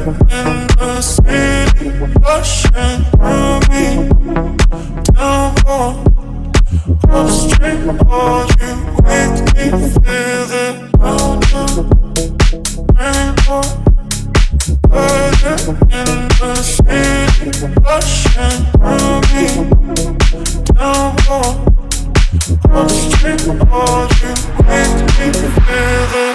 in the city, rushing through me. Down low, upstream, are you with me? Feel it round the rainbow. Burning in the city, rushing through me. Down low, upstream, are you with me? Feel it.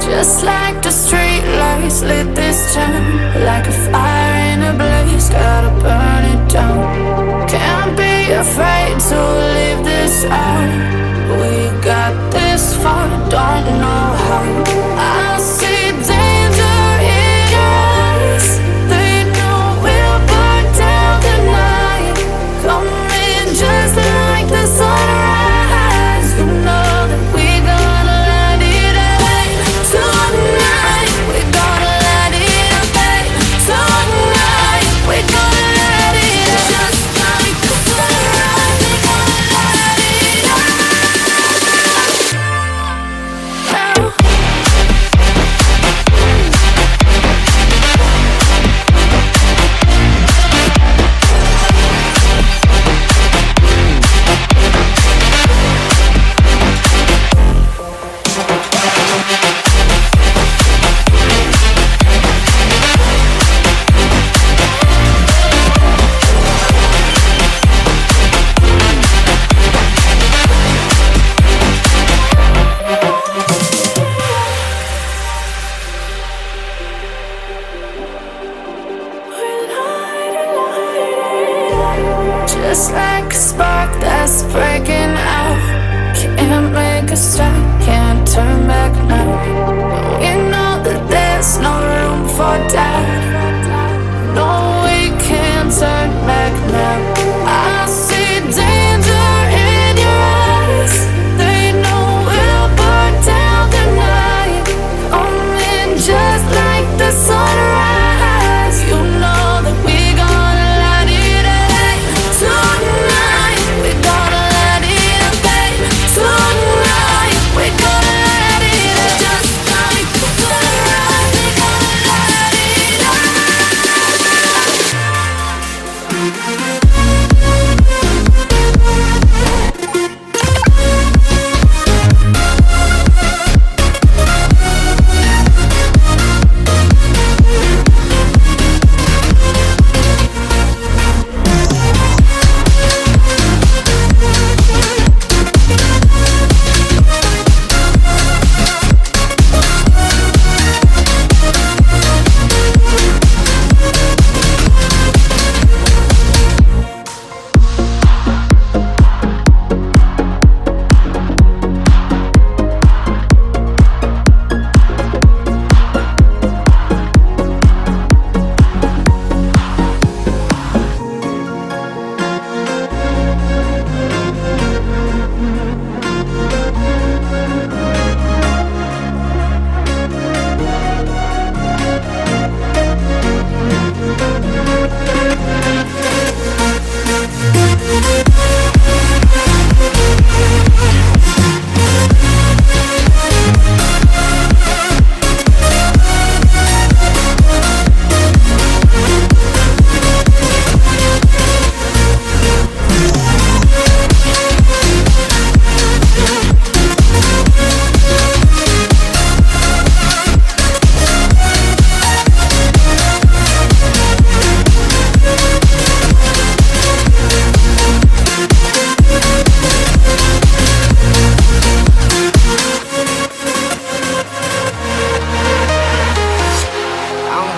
Just like the street lights lit this town, like a fire in a blaze, gotta burn it down. Can't be afraid to leave this out. We got this far, don't know how. I see danger in your eyes. They know we'll burn down the night. Coming just like the sunrise. You know that we gonna light it up tonight. We gonna light it up tonight. We gonna light it up just like the sunrise. We gonna light it up.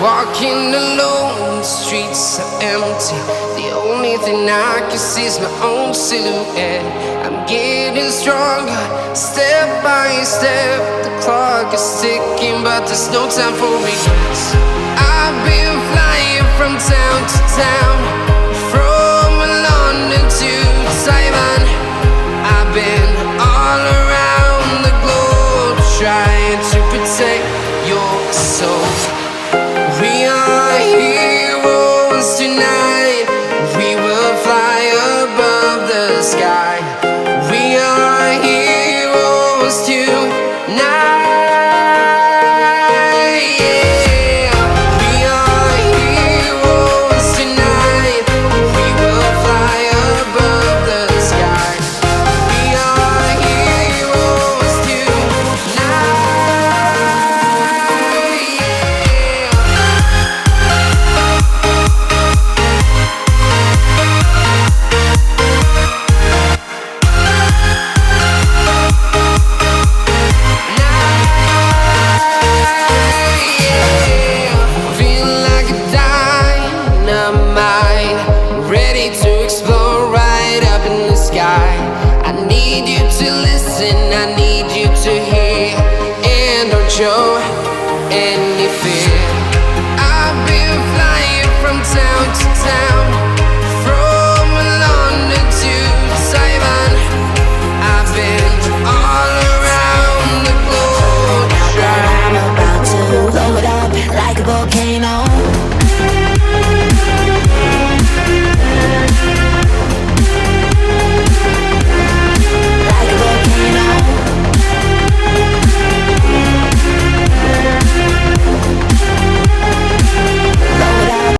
Walking alone, the streets are empty. The only thing I can see is my own silhouette. I'm getting stronger, step by step. The clock is ticking, but there's no time for regrets. I've been flying from town to town, from London to Taiwan. I've been all around the globe, trying to protect your soul. We are heroes tonight. We will fly above the sky. We are heroes tonight. Yeah. We are heroes tonight. We will fly above the sky. We are heroes tonight. Feel like a dynamite, ready to explode right up in the sky. I need you to listen, I need you to hear, and don't show any fear. I've been flying from town to town,